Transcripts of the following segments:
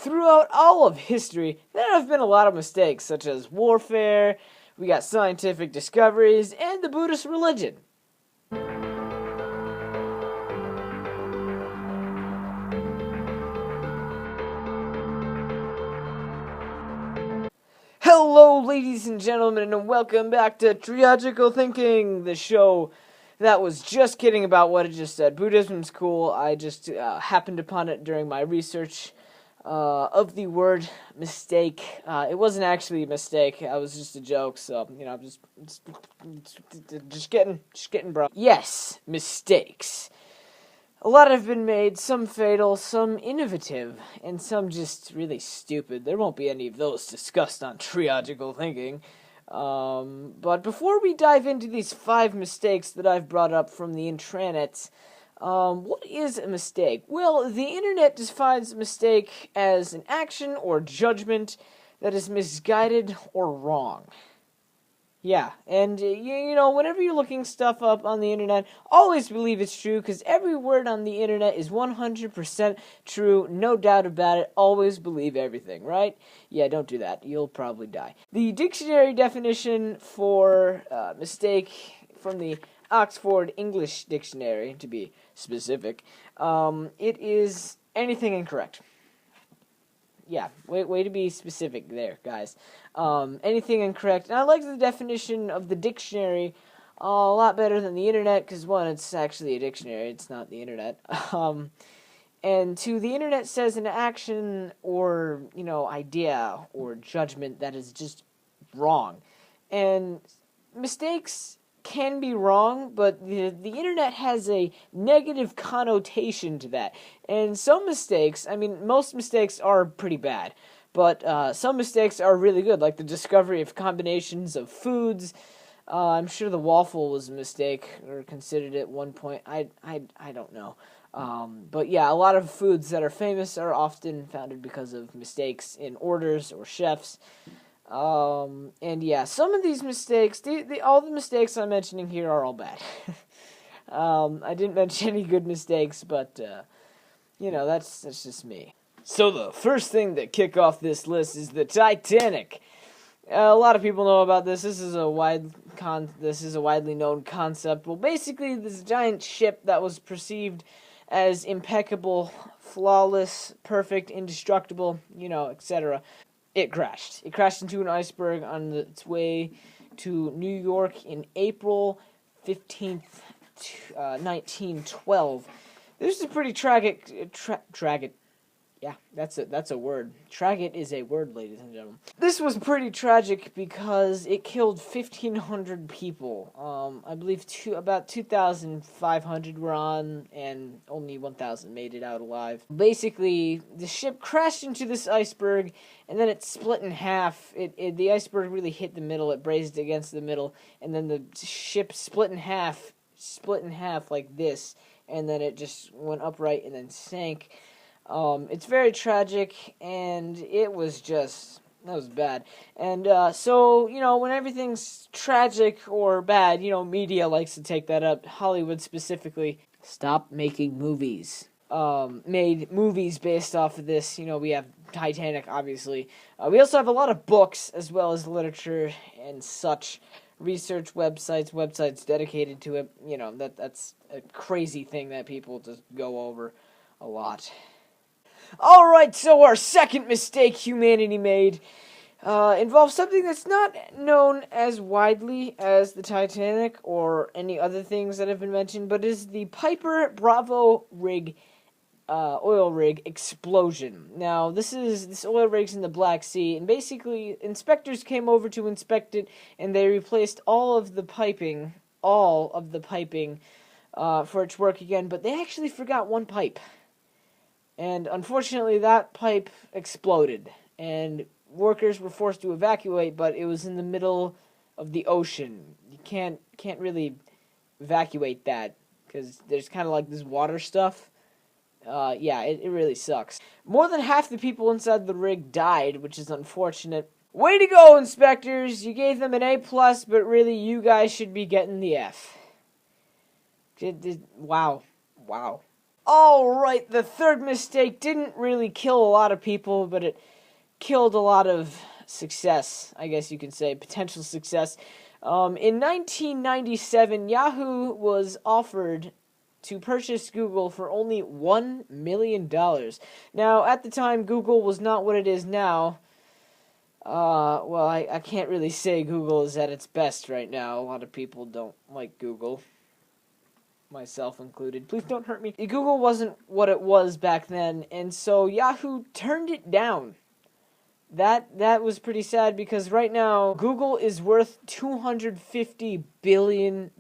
Throughout all of history, there have been a lot of mistakes, such as warfare, we got scientific discoveries, and the Buddhist religion. Hello, ladies and gentlemen, and welcome back to Triagical Thinking, the show that was just kidding about what I just said. Buddhism's cool. I just happened upon it during my research of the word mistake. It wasn't actually a mistake. It was just a joke. So just getting bro. Yes, mistakes. A lot have been made, some fatal, some innovative, and some just really stupid. There won't be any of those discussed on Triagical Thinking. But before we dive into these 5 mistakes that I've brought up from the intranet, what is a mistake? Well, the internet defines a mistake as an action or judgment that is misguided or wrong. Yeah, and you know, whenever you're looking stuff up on the internet, always believe it's true, because every word on the internet is 100% true, no doubt about it. Always believe everything, right? Yeah, don't do that. You'll probably die. The dictionary definition for mistake from the Oxford English Dictionary, to be specific, it is anything incorrect. Yeah, way to be specific there, guys. Anything incorrect. And I like the definition of the dictionary a lot better than the internet, because one, it's actually a dictionary, it's not the internet. And two, the internet says an action or, idea or judgment that is just wrong. And mistakes can be wrong, but the internet has a negative connotation to that. And some mistakes, most mistakes are pretty bad, but some mistakes are really good, like the discovery of combinations of foods. I'm sure the waffle was a mistake, or considered at one point. I don't know. But yeah, a lot of foods that are famous are often founded because of mistakes in orders or chefs. And yeah, some of these mistakes, all the mistakes I'm mentioning here are all bad. I didn't mention any good mistakes, but, that's just me. So the first thing to kick off this list is the Titanic. A lot of people know about this. This is a widely known concept. Well, basically, this giant ship that was perceived as impeccable, flawless, perfect, indestructible, etc., it crashed. It crashed into an iceberg on its way to New York in April 15th, 1912. This is a pretty tragic. Yeah, that's a word. Tragic is a word, ladies and gentlemen. This was pretty tragic because it killed 1,500 people. I believe about 2,500 were on, and only 1,000 made it out alive. Basically, the ship crashed into this iceberg, and then it split in half. The iceberg really hit the middle. It brazed against the middle, and then the ship split in half like this, and then it just went upright and then sank. It's very tragic, and that was bad. And, so, when everything's tragic or bad, media likes to take that up. Hollywood specifically. Stop making movies. Made movies based off of this. We have Titanic, obviously. We also have a lot of books, as well as literature and such. Research websites dedicated to it. That's a crazy thing that people just go over a lot. Alright, so our second mistake humanity made involves something that's not known as widely as the Titanic or any other things that have been mentioned, but is the Piper Bravo rig, oil rig explosion. Now, this oil rig's in the Black Sea, and basically inspectors came over to inspect it, and they replaced all of the piping for it to work again, but they actually forgot one pipe. And unfortunately, that pipe exploded, and workers were forced to evacuate, but it was in the middle of the ocean. You can't really evacuate that, because there's kind of like this water stuff. Yeah, it really sucks. More than half the people inside the rig died, which is unfortunate. Way to go, inspectors! You gave them an A+, but really, you guys should be getting the F. Wow. Alright, the third mistake didn't really kill a lot of people, but it killed a lot of success, I guess you could say, potential success. In 1997, Yahoo was offered to purchase Google for only $1 million. Now, at the time, Google was not what it is now. Well, I can't really say Google is at its best right now. A lot of people don't like Google, myself included. Please don't hurt me. Google wasn't what it was back then, and so Yahoo turned it down. That was pretty sad, because right now Google is worth $250 billion.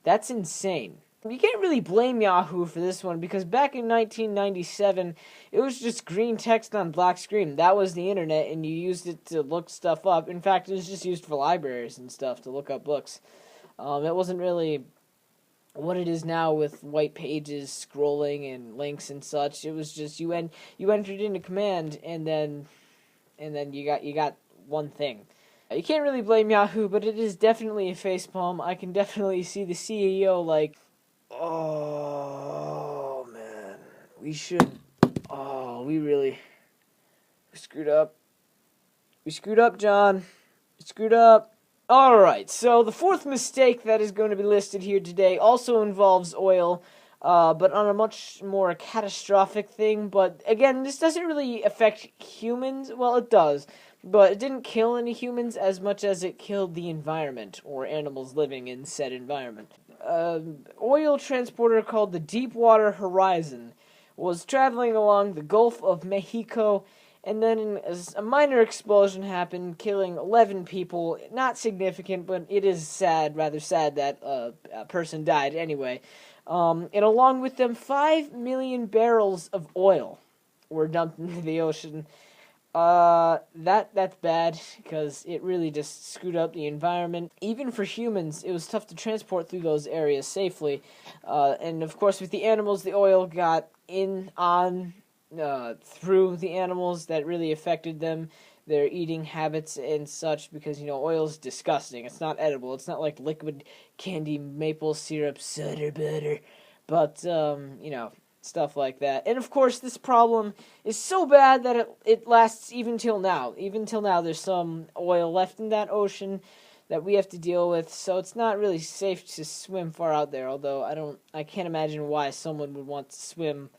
That's insane. You can't really blame Yahoo for this one, because back in 1997, it was just green text on black screen. That was the internet, and you used it to look stuff up. In fact, it was just used for libraries and stuff to look up books. It wasn't really what it is now with white pages, scrolling, and links and such. It was just you entered in a command, and then you got one thing. You can't really blame Yahoo, but it is definitely a facepalm. I can definitely see the CEO like, oh man, we screwed up. We screwed up, John. We screwed up. Alright, so the fourth mistake that is going to be listed here today also involves oil, but on a much more catastrophic thing. But again, this doesn't really affect humans. Well, it does, but it didn't kill any humans as much as it killed the environment, or animals living in said environment. Oil transporter called the Deepwater Horizon was traveling along the Gulf of Mexico, and then a minor explosion happened, killing 11 people. Not significant, but it is sad, rather sad, that a person died anyway. And along with them, 5 million barrels of oil were dumped into the ocean. That's bad, because it really just screwed up the environment. Even for humans, it was tough to transport through those areas safely. And of course, with the animals, the oil got through the animals. That really affected them, their eating habits and such, because, oil is disgusting. It's not edible. It's not like liquid candy, maple syrup, cider butter, but, stuff like that. And of course, this problem is so bad that it lasts even till now. Even till now, there's some oil left in that ocean that we have to deal with, so it's not really safe to swim far out there, although I can't imagine why someone would want to swim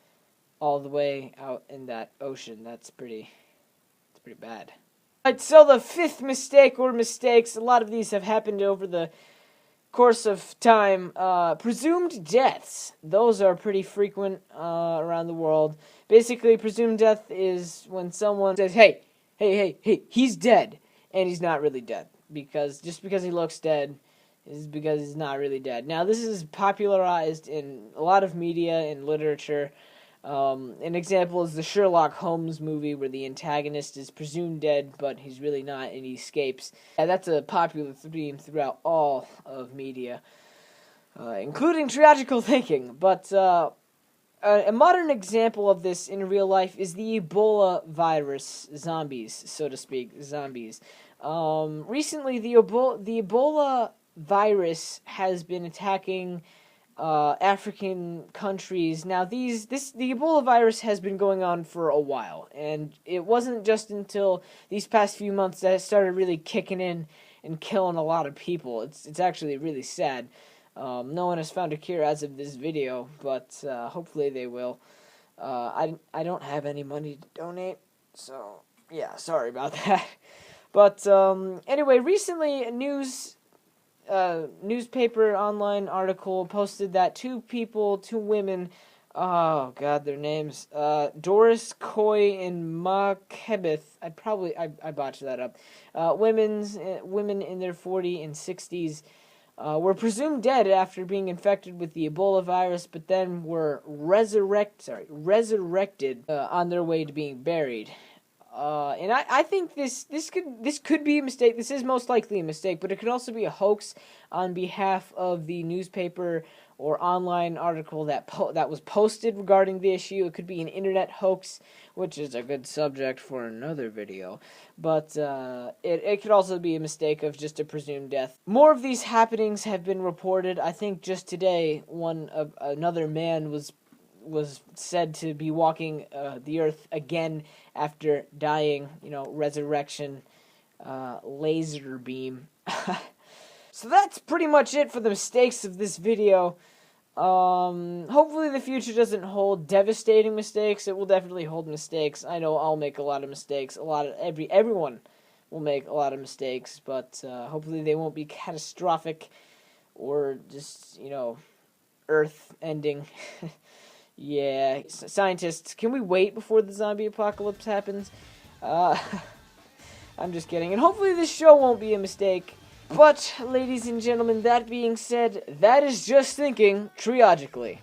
all the way out in that ocean. It's pretty bad. Alright, so the fifth mistake, or mistakes, a lot of these have happened over the course of time. Presumed deaths. Those are pretty frequent around the world. Basically, presumed death is when someone says, hey, he's dead, and he's not really dead. Just because he looks dead is because he's not really dead. Now, this is popularized in a lot of media and literature. An example is the Sherlock Holmes movie, where the antagonist is presumed dead, but he's really not, and he escapes. And that's a popular theme throughout all of media, including tragical thinking. But a modern example of this in real life is the Ebola virus zombies, so to speak, zombies. Recently, the Ebola virus has been attacking African countries. Now, the Ebola virus has been going on for a while, and it wasn't just until these past few months that it started really kicking in and killing a lot of people. It's actually really sad. No one has found a cure as of this video, but hopefully they will. I don't have any money to donate, so yeah, sorry about that. But anyway, recently a newspaper online article posted that two women, oh god, their names, Doris Coy and Ma Kebeth, I botched that up, women in their 40s and 60s, were presumed dead after being infected with the Ebola virus, but then were resurrected on their way to being buried. And I think this could be a mistake. This is most likely a mistake, but it could also be a hoax on behalf of the newspaper or online article that was posted regarding the issue. It could be an internet hoax, which is a good subject for another video. But it could also be a mistake of just a presumed death. More of these happenings have been reported. I think just today, another man was said to be walking the earth again after dying, resurrection, laser beam. So that's pretty much it for the mistakes of this video. Hopefully the future doesn't hold devastating mistakes. It will definitely hold mistakes. I know I'll make a lot of mistakes. Everyone will make a lot of mistakes, but hopefully they won't be catastrophic or just, earth ending. Yeah, scientists, can we wait before the zombie apocalypse happens? I'm just kidding. And hopefully this show won't be a mistake. But, ladies and gentlemen, that being said, that is just thinking triagically.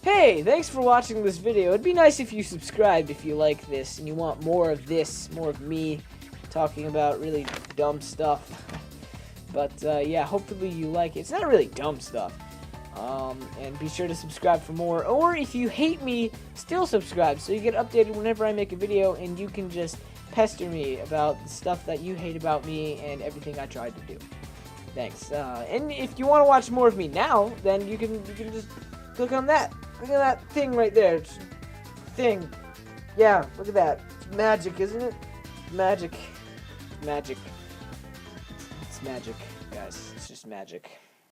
Hey, thanks for watching this video. It'd be nice if you subscribed if you like this and you want more of this, more of me talking about really dumb stuff. But, yeah, hopefully you like it. It's not really dumb stuff. And be sure to subscribe for more, or if you hate me, still subscribe so you get updated whenever I make a video and you can just pester me about the stuff that you hate about me and everything I tried to do. Thanks. And if you want to watch more of me now, then you can just click on that. Look at that thing right there. Thing. Yeah, look at that. It's magic, isn't it? Magic. Magic. It's magic, guys. It's just magic.